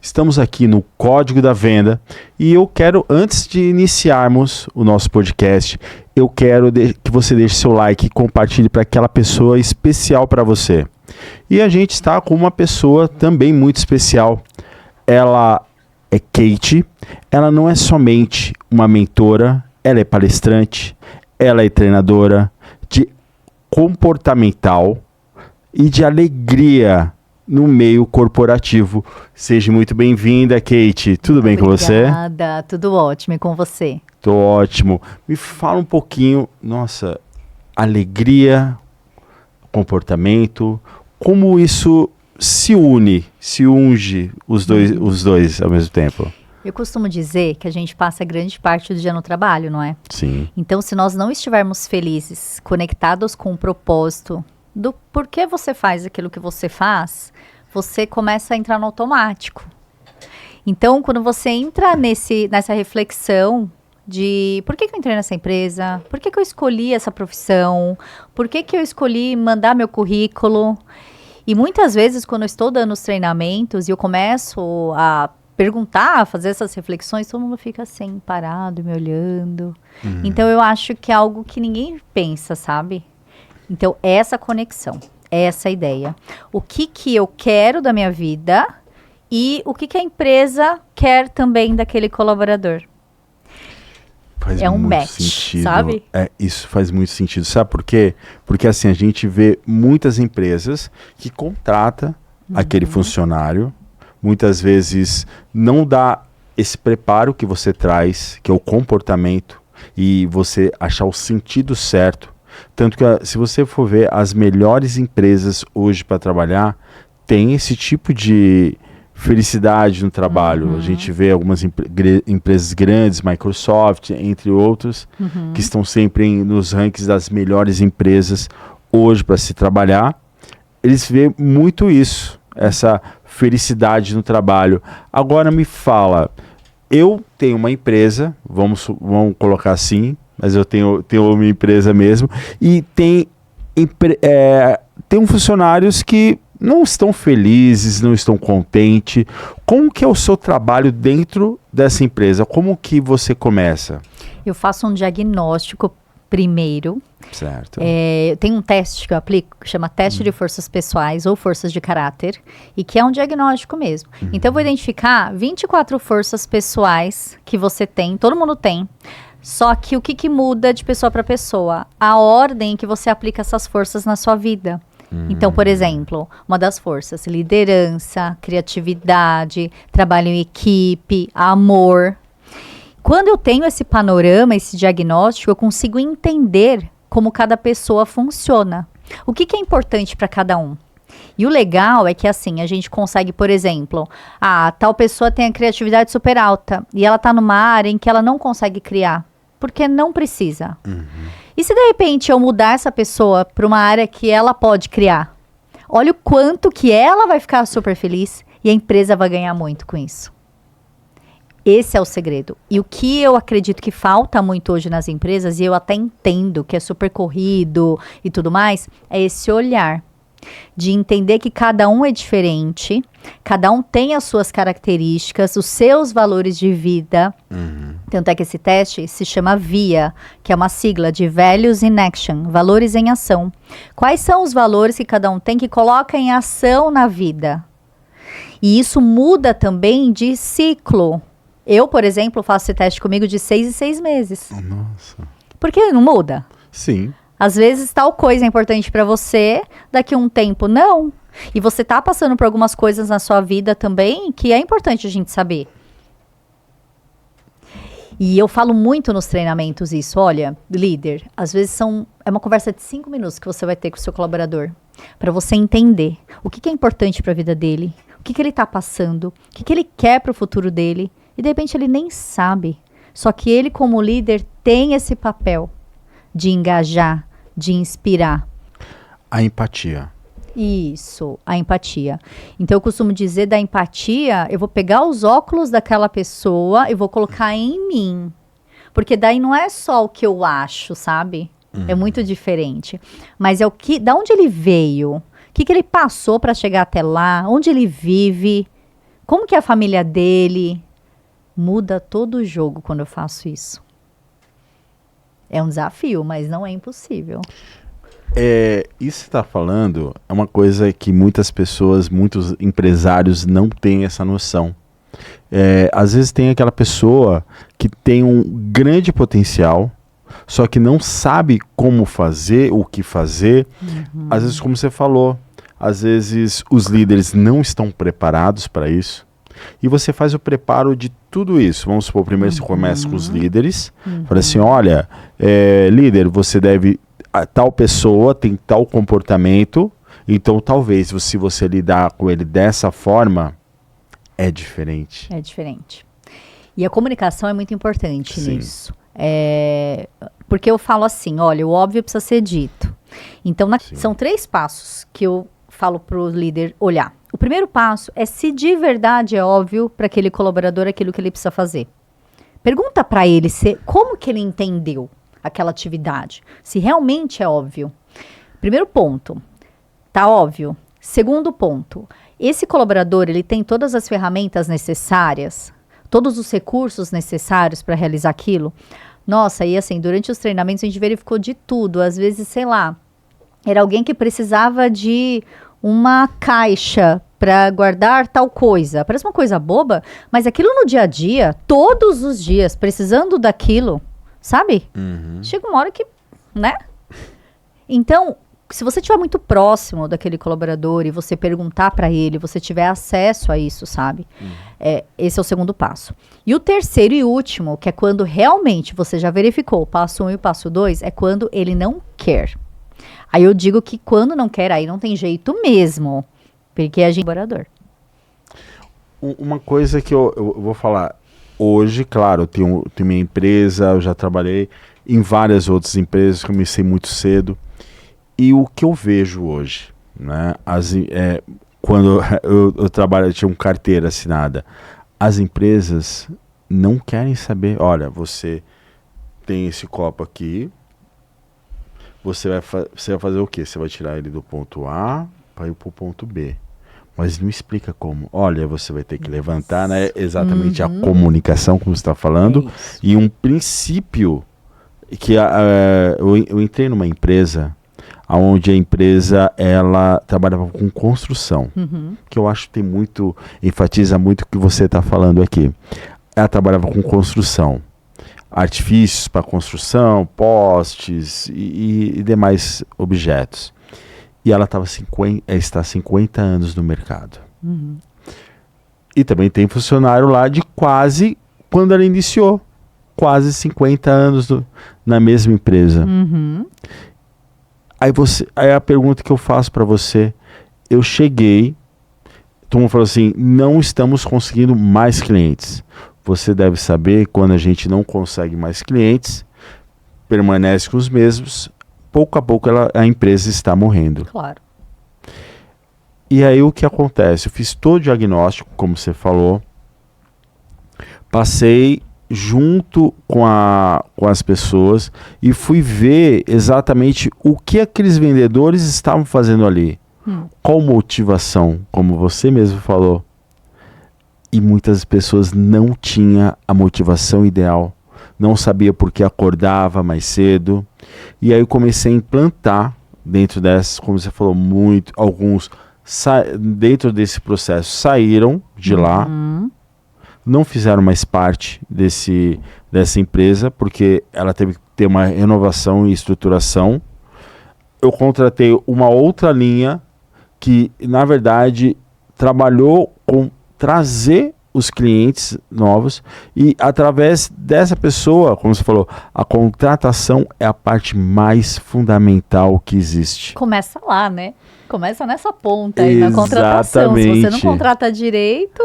Estamos aqui no Código da Venda e eu quero, antes de iniciarmos o nosso podcast, eu quero que você deixe seu like e compartilhe para aquela pessoa especial para você. E a gente está com uma pessoa também muito especial. Ela é Kate, ela não é somente uma mentora, ela é palestrante, ela é treinadora de comportamental e de alegria no meio corporativo. Seja muito bem-vinda, Kate. Tudo bem com você? Obrigada, tudo ótimo. E com você? Tô ótimo. Me fala um pouquinho, nossa, alegria, comportamento, como isso se unge os dois ao mesmo tempo. Eu costumo dizer que a gente passa grande parte do dia no trabalho, não é? Sim. Então, se nós não estivermos felizes, conectados com o propósito do porquê você faz aquilo que você faz, você começa a entrar no automático. Então, quando você entra nessa reflexão de por que eu entrei nessa empresa, por que eu escolhi essa profissão, por que eu escolhi mandar meu currículo, e muitas vezes quando eu estou dando os treinamentos e eu começo a perguntar, a fazer essas reflexões, todo mundo fica assim, parado, me olhando. Então, eu acho que é algo que ninguém pensa, sabe? Então, essa conexão, essa ideia. O que eu quero da minha vida e o que a empresa quer também daquele colaborador. Faz é um muito match, sentido. Sabe? Isso faz muito sentido. Sabe por quê? Porque assim, a gente vê muitas empresas que contratam aquele funcionário, muitas vezes não dá esse preparo que você traz, que é o comportamento, e você achar o sentido certo. Tanto que se você for ver as melhores empresas hoje para trabalhar, tem esse tipo de felicidade no trabalho. A gente vê algumas empresas grandes, Microsoft, entre outros, que estão sempre nos rankings das melhores empresas hoje para se trabalhar. Eles vêem muito isso, essa felicidade no trabalho. Agora me fala, eu tenho uma empresa, vamos colocar assim, mas eu tenho uma empresa mesmo, e tem funcionários que não estão felizes, não estão contentes. Como que é o seu trabalho dentro dessa empresa? Como que você começa? Eu faço um diagnóstico primeiro. Certo. Tem um teste que eu aplico, que chama teste de forças pessoais ou forças de caráter, e que é um diagnóstico mesmo. Então, eu vou identificar 24 forças pessoais que você tem, todo mundo tem. Só que o que muda de pessoa para pessoa? A ordem em que você aplica essas forças na sua vida. Então, por exemplo, uma das forças, liderança, criatividade, trabalho em equipe, amor. Quando eu tenho esse panorama, esse diagnóstico, eu consigo entender como cada pessoa funciona. O que é importante para cada um? E o legal é que assim, a gente consegue, por exemplo, tal pessoa tem a criatividade super alta e ela está numa área em que ela não consegue criar, porque não precisa. E se de repente eu mudar essa pessoa para uma área que ela pode criar? Olha o quanto que ela vai ficar super feliz e a empresa vai ganhar muito com isso. Esse é o segredo. E o que eu acredito que falta muito hoje nas empresas, e eu até entendo que é super corrido e tudo mais, é esse olhar de entender que cada um é diferente, cada um tem as suas características, os seus valores de vida. Tanto é que esse teste se chama VIA, que é uma sigla de Values in Action, valores em ação. Quais são os valores que cada um tem que coloca em ação na vida? E isso muda também de ciclo. Eu, por exemplo, faço esse teste comigo de 6 em 6 meses. Nossa. Por que não muda? Sim. Às vezes tal coisa é importante para você, daqui a um tempo não. E você tá passando por algumas coisas na sua vida também que é importante a gente saber. E eu falo muito nos treinamentos isso. Olha, líder, às vezes é uma conversa de 5 minutos que você vai ter com o seu colaborador. Para você entender o que é importante para a vida dele, o que ele tá passando, o que ele quer para o futuro dele. E de repente ele nem sabe. Só que ele como líder tem esse papel de engajar, de inspirar. A empatia. Isso, a empatia. Então eu costumo dizer da empatia, eu vou pegar os óculos daquela pessoa e vou colocar em mim. Porque daí não é só o que eu acho, sabe? É muito diferente. Mas é da onde ele veio, o que ele passou para chegar até lá, onde ele vive, Como que é a família dele? Muda todo o jogo quando eu faço isso. É um desafio, mas não é impossível. Isso que você está falando é uma coisa que muitas pessoas, muitos empresários não têm essa noção. Às vezes tem aquela pessoa que tem um grande potencial, só que não sabe como fazer, o que fazer. Às vezes, como você falou, às vezes os líderes não estão preparados para isso. E você faz o preparo de tudo isso. Vamos supor, primeiro você começa com os líderes. Fala assim, olha, líder, você deve... tal pessoa tem tal comportamento, então talvez se você lidar com ele dessa forma, é diferente. É diferente. E a comunicação é muito importante nisso. Porque eu falo assim, olha, o óbvio precisa ser dito. Então, são 3 passos que eu falo para o líder olhar. O primeiro passo é se de verdade é óbvio para aquele colaborador aquilo que ele precisa fazer. Pergunta para ele como que ele entendeu aquela atividade, se realmente é óbvio. Primeiro ponto, tá óbvio. Segundo ponto, esse colaborador, ele tem todas as ferramentas necessárias, todos os recursos necessários para realizar aquilo. Nossa, e assim, durante os treinamentos a gente verificou de tudo. Às vezes, sei lá, era alguém que precisava de uma caixa para guardar tal coisa. Parece uma coisa boba, mas aquilo no dia a dia, todos os dias, precisando daquilo, sabe? Chega uma hora que, né? Então, se você estiver muito próximo daquele colaborador e você perguntar para ele, você tiver acesso a isso, sabe? Esse é o segundo passo. E o terceiro e último, que é quando realmente você já verificou o passo 1 e o passo 2, é quando ele não quer. Aí eu digo que quando não quer, aí não tem jeito mesmo. Porque a gente é colaborador. Uma coisa que eu vou falar. Hoje, claro, eu tenho minha empresa, eu já trabalhei em várias outras empresas, comecei muito cedo. E o que eu vejo hoje, né? Quando eu trabalho, eu tinha uma carteira assinada. As empresas não querem saber, olha, você tem esse copo aqui, você vai fazer o quê? Você vai tirar ele do ponto A para ir para o ponto B. Mas não explica como. Olha, você vai ter que levantar, né? Exatamente a comunicação, como você está falando. E um princípio que eu entrei numa empresa onde a empresa ela trabalhava com construção, que eu acho que enfatiza muito o que você está falando aqui. Ela trabalhava com construção, artifícios para construção, postes e demais objetos. E ela está 50 anos no mercado. E também tem funcionário lá de quase, quando ela iniciou, quase 50 anos na mesma empresa. Aí a pergunta que eu faço para você, eu cheguei, todo mundo falou assim, não estamos conseguindo mais clientes. Você deve saber, quando a gente não consegue mais clientes, permanece com os mesmos, pouco a pouco a empresa está morrendo. Claro. E aí o que acontece? Eu fiz todo o diagnóstico, como você falou, passei junto com as pessoas e fui ver exatamente o que aqueles vendedores estavam fazendo ali. Qual motivação, como você mesmo falou. E muitas pessoas não tinham a motivação ideal. Não sabia por que acordava mais cedo. E aí eu comecei a implantar dentro dessas, como você falou, alguns dentro desse processo saíram de lá. Não fizeram mais parte dessa empresa, porque ela teve que ter uma renovação e estruturação. Eu contratei uma outra linha que, na verdade, trabalhou com trazer os clientes novos e, através dessa pessoa, como você falou, a contratação é a parte mais fundamental que existe. Começa lá, né? Começa nessa ponta aí, na contratação. Se você não contrata direito...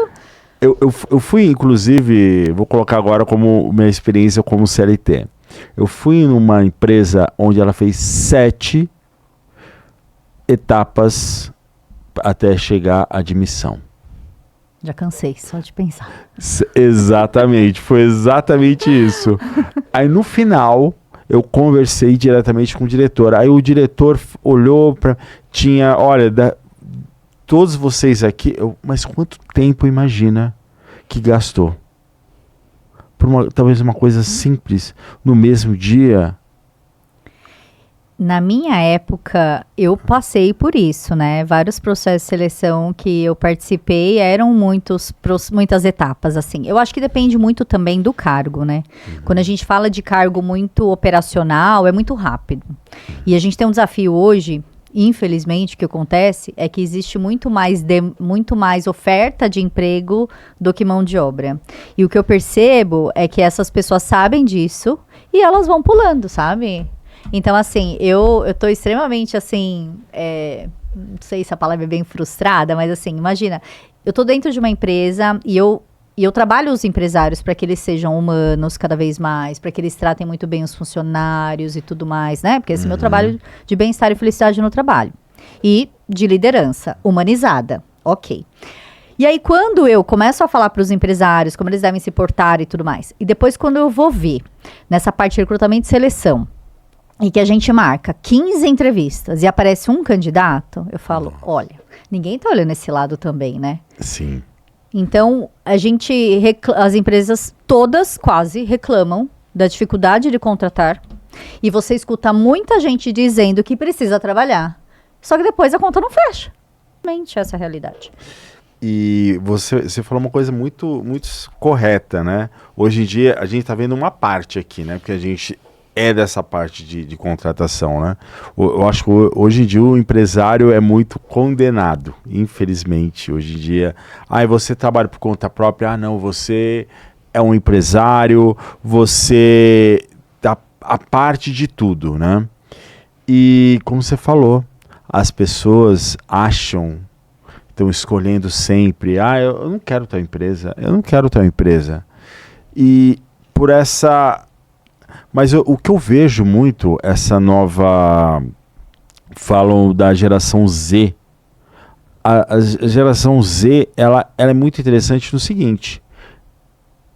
Eu fui, inclusive, vou colocar agora como minha experiência como CLT. Eu fui numa empresa onde ela fez 7 etapas até chegar à admissão. Já cansei, só de pensar. Exatamente, foi exatamente isso. Aí no final, eu conversei diretamente com o diretor. Aí o diretor olhou para... todos vocês aqui, mas quanto tempo imagina que gastou? Por talvez uma coisa simples, no mesmo dia. Na minha época, eu passei por isso, né? Vários processos de seleção que eu participei eram muitas etapas, assim. Eu acho que depende muito também do cargo, né? Quando a gente fala de cargo muito operacional, é muito rápido. E a gente tem um desafio hoje, infelizmente, o que acontece é que existe muito mais oferta de emprego do que mão de obra. E o que eu percebo é que essas pessoas sabem disso e elas vão pulando, sabe? Então, assim, eu tô extremamente, assim, não sei se a palavra é bem frustrada, mas assim, imagina, eu tô dentro de uma empresa e eu trabalho os empresários para que eles sejam humanos cada vez mais, para que eles tratem muito bem os funcionários e tudo mais, né? Porque esse é meu trabalho de bem-estar e felicidade no trabalho. E de liderança humanizada, ok. E aí, quando eu começo a falar para os empresários como eles devem se portar e tudo mais, e depois quando eu vou ver nessa parte de recrutamento e seleção, e que a gente marca 15 entrevistas e aparece um candidato, eu falo, olha, ninguém tá olhando esse lado também, né? Sim. Então, as empresas todas quase reclamam da dificuldade de contratar e você escuta muita gente dizendo que precisa trabalhar, só que depois a conta não fecha. Realmente essa é a realidade. E você falou uma coisa muito, muito correta, né? Hoje em dia a gente tá vendo uma parte aqui, né? Porque a gente dessa parte de contratação, né? Eu acho que hoje em dia o empresário é muito condenado, infelizmente, hoje em dia. Você trabalha por conta própria? Não, você é um empresário, você tá a parte de tudo, né? E como você falou, as pessoas estão escolhendo sempre, eu não quero tal empresa, eu não quero tal empresa. E por essa... Mas o que eu vejo muito, essa nova... Falam da geração Z. A geração Z, ela é muito interessante no seguinte.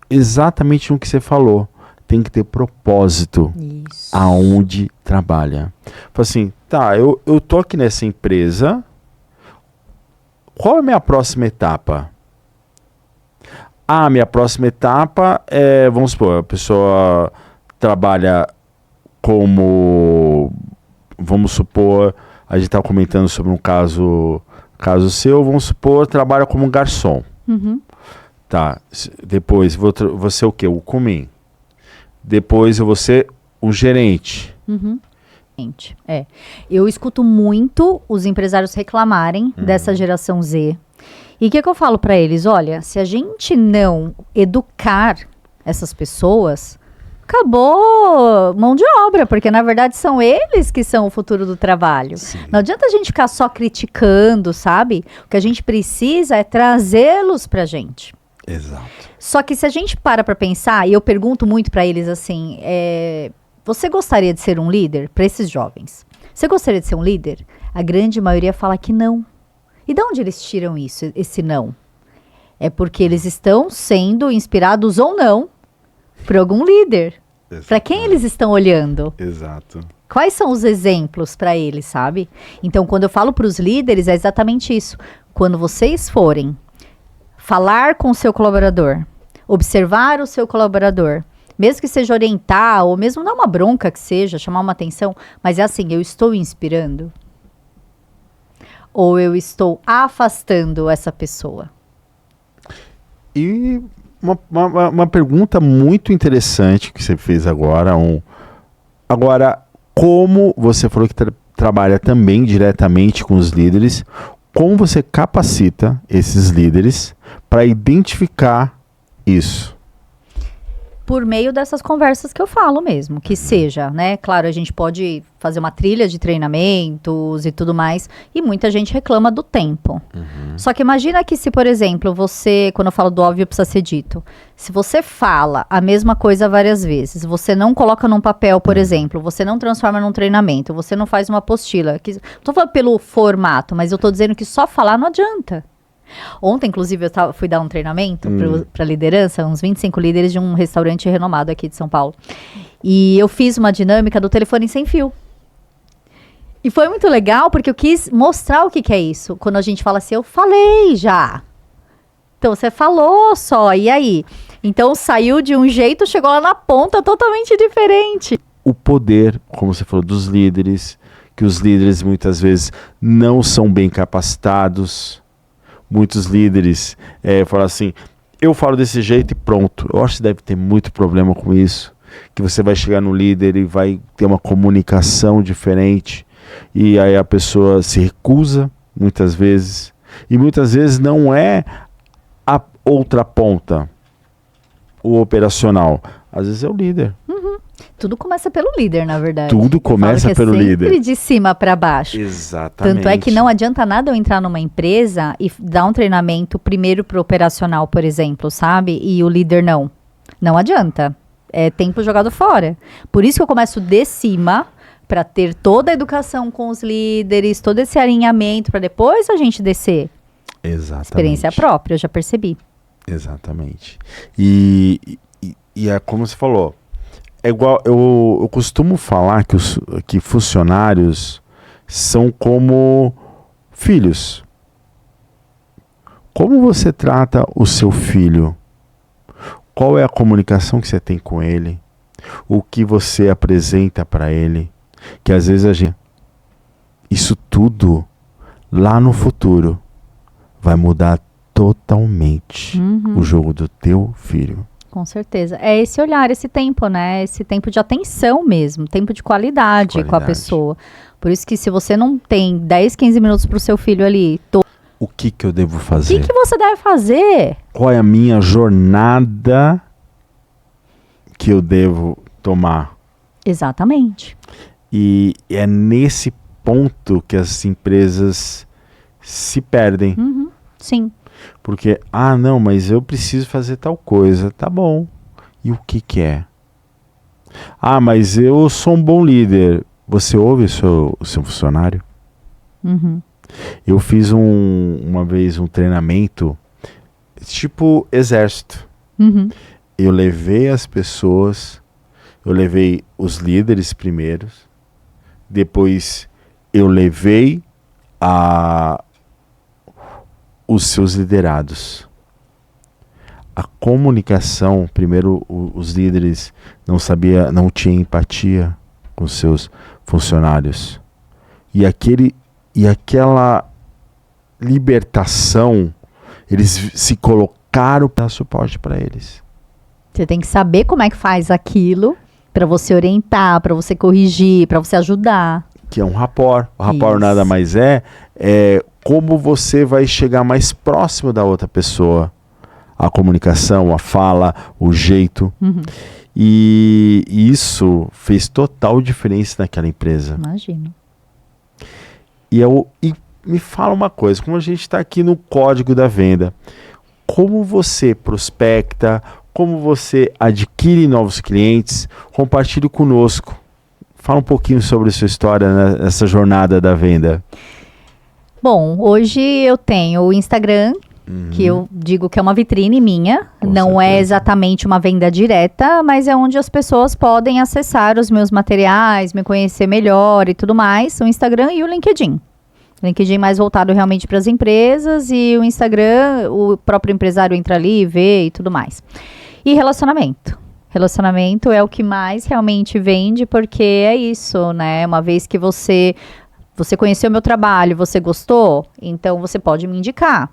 Exatamente no que você falou. Tem que ter propósito. Isso. Aonde trabalha. Fala assim, tá, eu tô aqui nessa empresa. Qual é a minha próxima etapa? Minha próxima etapa é, vamos supor, a pessoa... trabalha como, vamos supor, a gente estava comentando sobre um caso seu, vamos supor, trabalha como garçom. Tá, depois vou ser o quê? O comim. Depois eu vou ser o gerente. Eu escuto muito os empresários reclamarem dessa geração Z. E o que eu falo para eles? Olha, se a gente não educar essas pessoas... acabou mão de obra, porque na verdade são eles que são o futuro do trabalho. Sim. Não adianta a gente ficar só criticando, sabe? O que a gente precisa é trazê-los pra gente. Exato. Só que se a gente para pensar, e eu pergunto muito pra eles assim, você gostaria de ser um líder? Pra esses jovens. Você gostaria de ser um líder? A grande maioria fala que não. E de onde eles tiram isso, esse não? É porque eles estão sendo inspirados ou não por algum líder. Para quem eles estão olhando? Exato. Quais são os exemplos para eles, sabe? Então, quando eu falo para os líderes, é exatamente isso. Quando vocês forem falar com o seu colaborador, observar o seu colaborador, mesmo que seja orientar, ou mesmo dar uma bronca que seja, chamar uma atenção, mas é assim, eu estou inspirando? Ou eu estou afastando essa pessoa? E... Uma pergunta muito interessante que você fez agora. Agora, como você falou que trabalha também diretamente com os líderes, como você capacita esses líderes para identificar isso? Por meio dessas conversas que eu falo mesmo, que seja, né? Claro, a gente pode fazer uma trilha de treinamentos e tudo mais, e muita gente reclama do tempo. Só que imagina que se, por exemplo, você, quando eu falo do óbvio precisa ser dito, se você fala a mesma coisa várias vezes, você não coloca num papel, por exemplo, você não transforma num treinamento, você não faz uma apostila, não tô falando pelo formato, mas eu tô dizendo que só falar não adianta. Ontem, inclusive, eu fui dar um treinamento para liderança, uns 25 líderes de um restaurante renomado aqui de São Paulo. E eu fiz uma dinâmica do telefone sem fio. E foi muito legal, porque eu quis mostrar o que é isso. Quando a gente fala assim, eu falei já. Então, você falou só, e aí? Então, saiu de um jeito, chegou lá na ponta totalmente diferente. O poder, como você falou, dos líderes, que os líderes muitas vezes não são bem capacitados. Muitos líderes falam assim, eu falo desse jeito e pronto. Eu acho que deve ter muito problema com isso. Que você vai chegar no líder e vai ter uma comunicação diferente. E aí a pessoa se recusa, muitas vezes. E muitas vezes não é a outra ponta, o operacional. Às vezes é o líder. Tudo começa pelo líder, na verdade. Tudo começa pelo líder. Sempre de cima para baixo. Exatamente. Tanto é que não adianta nada eu entrar numa empresa e dar um treinamento primeiro pro operacional, por exemplo, sabe? E o líder não. Não adianta. É tempo jogado fora. Por isso que eu começo de cima, para ter toda a educação com os líderes, todo esse alinhamento, para depois a gente descer. Exatamente. Experiência própria, eu já percebi. Exatamente. E é como você falou, é igual, eu costumo falar que funcionários são como filhos. Como você trata o seu filho? Qual é a comunicação que você tem com ele? O que você apresenta para ele? Que às vezes isso tudo lá no futuro vai mudar totalmente o jogo do teu filho. Com certeza. É esse olhar, esse tempo, né? Esse tempo de atenção mesmo, tempo de qualidade com a pessoa. Por isso que se você não tem 10, 15 minutos pro seu filho ali, o que eu devo fazer? O que você deve fazer? Qual é a minha jornada que eu devo tomar? Exatamente. E é nesse ponto que as empresas se perdem. Sim. Porque, não, mas eu preciso fazer tal coisa. Tá bom. E o que é? Mas eu sou um bom líder. Você ouve o seu funcionário? Eu fiz uma vez um treinamento tipo exército. Eu levei as pessoas, eu levei os líderes primeiros, depois eu levei os seus liderados. A comunicação, primeiro os líderes não tinham empatia com seus funcionários. E aquela libertação, eles se colocaram para dar suporte para eles. Você tem que saber como é que faz aquilo para você orientar, para você corrigir, para você ajudar. Que é um rapport. O rapport nada mais é como você vai chegar mais próximo da outra pessoa. A comunicação, a fala, o jeito. E isso fez total diferença naquela empresa. Imagino. E me fala uma coisa, como a gente está aqui no código da venda, como você prospecta, como você adquire novos clientes, compartilhe conosco. Fala um pouquinho sobre a sua história nessa jornada da venda. Bom, hoje eu tenho o Instagram, que eu digo que é uma vitrine minha. Não é exatamente uma venda direta, mas é onde as pessoas podem acessar os meus materiais, me conhecer melhor e tudo mais. O Instagram e o LinkedIn. O LinkedIn mais voltado realmente para as empresas e o Instagram, o próprio empresário entra ali, vê e tudo mais. E relacionamento. Relacionamento é o que mais realmente vende, porque é isso, né? Uma vez que você conheceu o meu trabalho, você gostou, então você pode me indicar.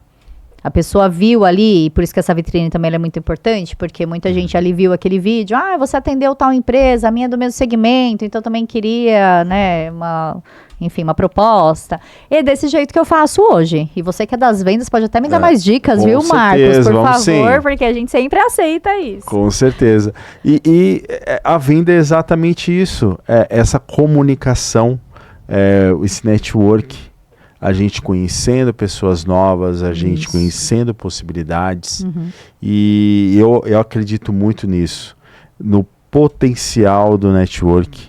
A pessoa viu ali, e por isso que essa vitrine também é muito importante, porque muita gente ali viu aquele vídeo, você atendeu tal empresa, a minha é do mesmo segmento, então também queria, né, uma proposta. E é desse jeito que eu faço hoje. E você que é das vendas pode até me dar mais dicas, viu, Marcos? Por favor, sim. Porque a gente sempre aceita isso. Com certeza. E a venda é exatamente isso, essa comunicação, esse network. A gente conhecendo pessoas novas, a gente conhecendo possibilidades. E eu acredito muito nisso, no potencial do network,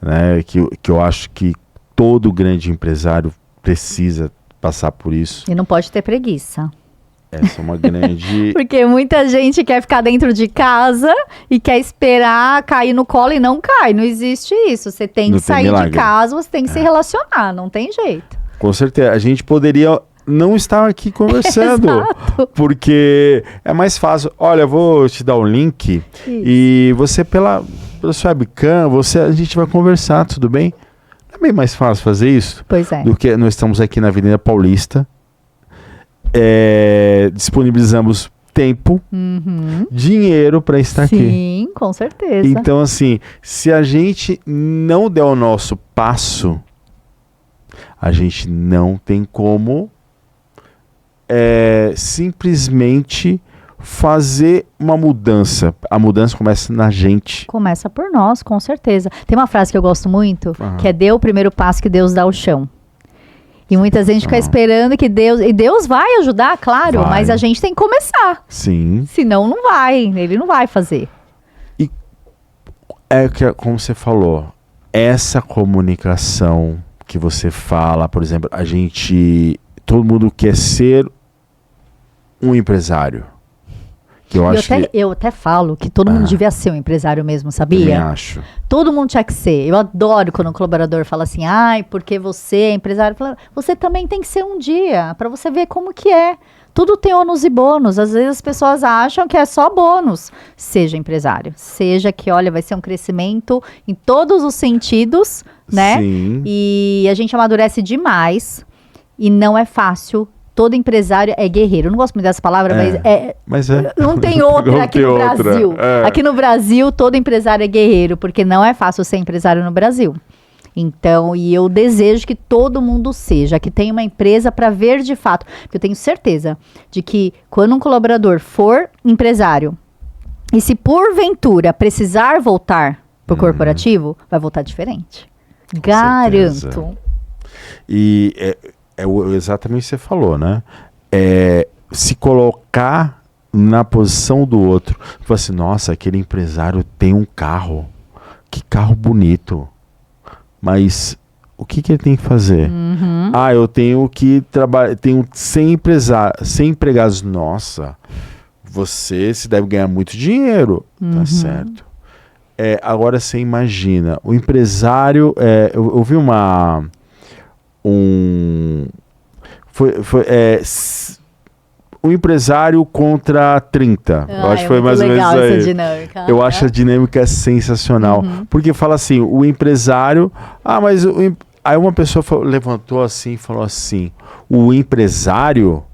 né, que eu acho que todo grande empresário precisa passar por isso. E não pode ter preguiça. Essa é uma grande... Porque muita gente quer ficar dentro de casa e quer esperar cair no colo e não cai. Não existe isso. Você tem Não que tem sair de milagre. casa, você tem que se relacionar. Não tem jeito. Com certeza. A gente poderia não estar aqui conversando. Exato. Porque é mais fácil. Olha, eu vou te dar um link e você pela sua webcam, a gente vai conversar, tudo bem? Não é bem mais fácil fazer isso Pois é. do que nós estamos aqui na Avenida Paulista. Disponibilizamos tempo, dinheiro para estar aqui. Sim, com certeza. Então, assim, se a gente não der o nosso passo, a gente não tem como simplesmente fazer uma mudança. A mudança começa na gente. Começa por nós, com certeza. Tem uma frase que eu gosto muito, que é: dê o primeiro passo que Deus dá o chão. E muita gente fica esperando que Deus... E Deus vai ajudar, claro, Vai. mas a gente tem que começar. Sim. Senão não vai, ele não vai fazer. Como você falou, essa comunicação que você fala, por exemplo, todo mundo quer ser um empresário. Que Eu até falo que todo mundo devia ser um empresário mesmo, também sabia? acho. Todo mundo tinha que ser. Eu adoro quando um colaborador fala assim: ai, porque você é empresário. Falo, você também tem que ser um dia, para você ver como que é. Tudo tem ônus e bônus. Às vezes as pessoas acham que é só bônus. Seja empresário. Seja que, olha, vai ser um crescimento em todos os sentidos, né? Sim. E a gente amadurece demais. E não é fácil. Todo empresário é guerreiro. Eu não gosto muito dessa palavra, Mas é. não tem outra Não aqui tem no outra. Brasil. Aqui no Brasil, todo empresário é guerreiro, porque não é fácil ser empresário no Brasil. Então, e eu desejo que todo mundo seja, que tenha uma empresa para ver de fato. Porque eu tenho certeza de que quando um colaborador for empresário, e se porventura precisar voltar para o corporativo, vai voltar diferente. Garanto. E exatamente o que você falou, né? Se colocar na posição do outro. Tipo assim, nossa, aquele empresário tem um carro. Que carro bonito. Mas o que ele tem que fazer? Eu tenho que trabalhar, tenho 100 empregados. Nossa, você se deve ganhar muito dinheiro. Tá certo. Agora você imagina, o empresário, eu vi um empresário contra 30. Eu acho que foi mais ou menos legal aí. essa dinâmica. Eu acho a dinâmica sensacional. Porque fala assim, o empresário... Aí uma pessoa levantou assim e falou assim, o empresário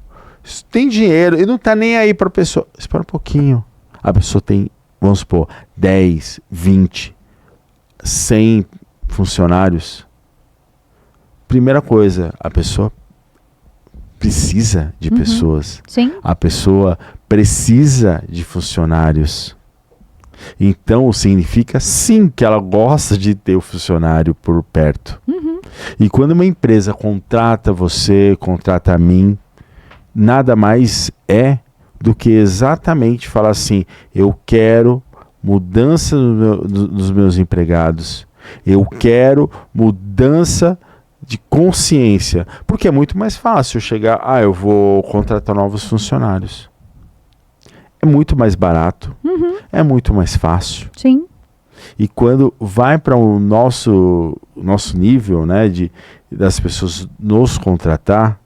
tem dinheiro, ele não tá nem aí pra pessoa. Espera um pouquinho. A pessoa tem, vamos supor, 10, 20, 100 funcionários. Primeira coisa, a pessoa precisa de pessoas. Sim. A pessoa precisa de funcionários. Então, significa sim que ela gosta de ter o funcionário por perto. E quando uma empresa contrata você, contrata a mim, nada mais é do que exatamente falar assim, eu quero mudança dos meus empregados. Eu quero mudança de consciência, porque é muito mais fácil chegar, eu vou contratar novos funcionários. É muito mais barato, é muito mais fácil. Sim. E quando vai para o nosso nível, né, das pessoas nos contratar,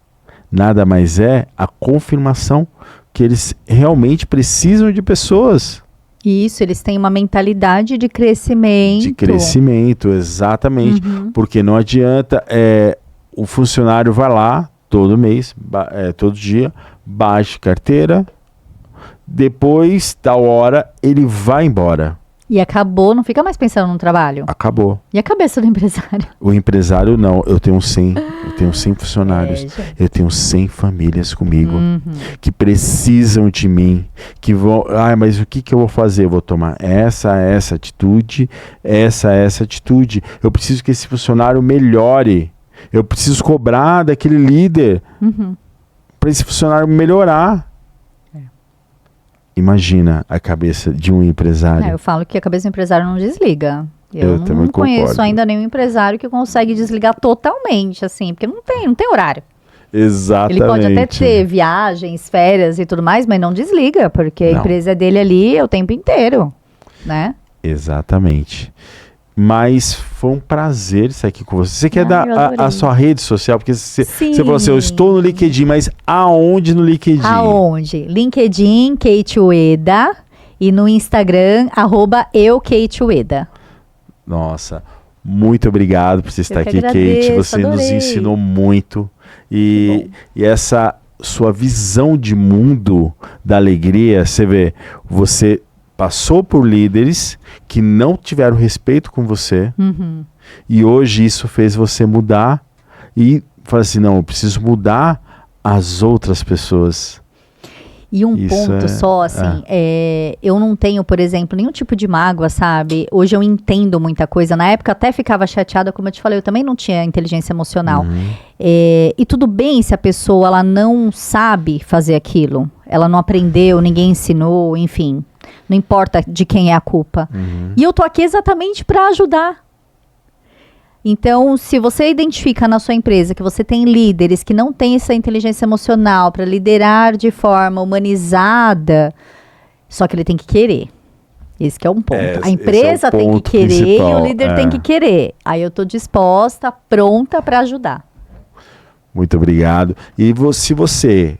nada mais é a confirmação que eles realmente precisam de pessoas. Isso, eles têm uma mentalidade de crescimento. De crescimento, exatamente. Porque não adianta, o funcionário vai lá todo mês, todo dia, baixa carteira, depois, tal hora, ele vai embora. E acabou, não fica mais pensando no trabalho. Acabou. E a cabeça do empresário? O empresário não, eu tenho 100 funcionários, eu tenho 100 famílias comigo, que precisam de mim, que vão, mas o que eu vou fazer? Eu vou tomar essa atitude, essa atitude. Eu preciso que esse funcionário melhore, eu preciso cobrar daquele líder para esse funcionário melhorar. Imagina a cabeça de um empresário. Eu falo que a cabeça do empresário não desliga. Eu também não conheço concordo. ainda nenhum empresário que consegue desligar totalmente, assim, porque não tem horário. Exatamente. Ele pode até ter viagens, férias e tudo mais, mas não desliga, porque a empresa dele ali é o tempo inteiro, né? Exatamente. Mas foi um prazer estar aqui com você. Você quer dar a sua rede social? Porque você falou assim, eu estou no LinkedIn, mas aonde no LinkedIn? Aonde? LinkedIn, Kate Ueda, e no Instagram, @euKateUeda. Nossa, muito obrigado por você estar aqui, agradeço, Kate. Você adorei. nos ensinou muito. E essa sua visão de mundo da alegria, você vê, você passou por líderes que não tiveram respeito com você, e hoje isso fez você mudar e falar assim, não, eu preciso mudar as outras pessoas. E um ponto só, assim, eu não tenho, por exemplo, nenhum tipo de mágoa, sabe? Hoje eu entendo muita coisa. Na época eu até ficava chateada, como eu te falei, eu também não tinha inteligência emocional. E tudo bem se a pessoa ela não sabe fazer aquilo, ela não aprendeu, ninguém ensinou, enfim. Não importa de quem é a culpa. E eu tô aqui exatamente para ajudar. Então, se você identifica na sua empresa que você tem líderes que não têm essa inteligência emocional para liderar de forma humanizada, só que ele tem que querer. Esse que é um ponto. A empresa tem que querer e o líder tem que querer. Aí eu tô disposta, pronta para ajudar. Muito obrigado. E se você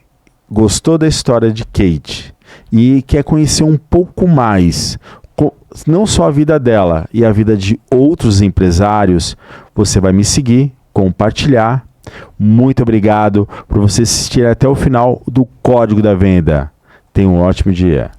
gostou da história de Kate e quer conhecer um pouco mais, não só a vida dela e a vida de outros empresários, você vai me seguir, compartilhar. Muito obrigado por você assistir até o final do Código da Venda. Tenha um ótimo dia.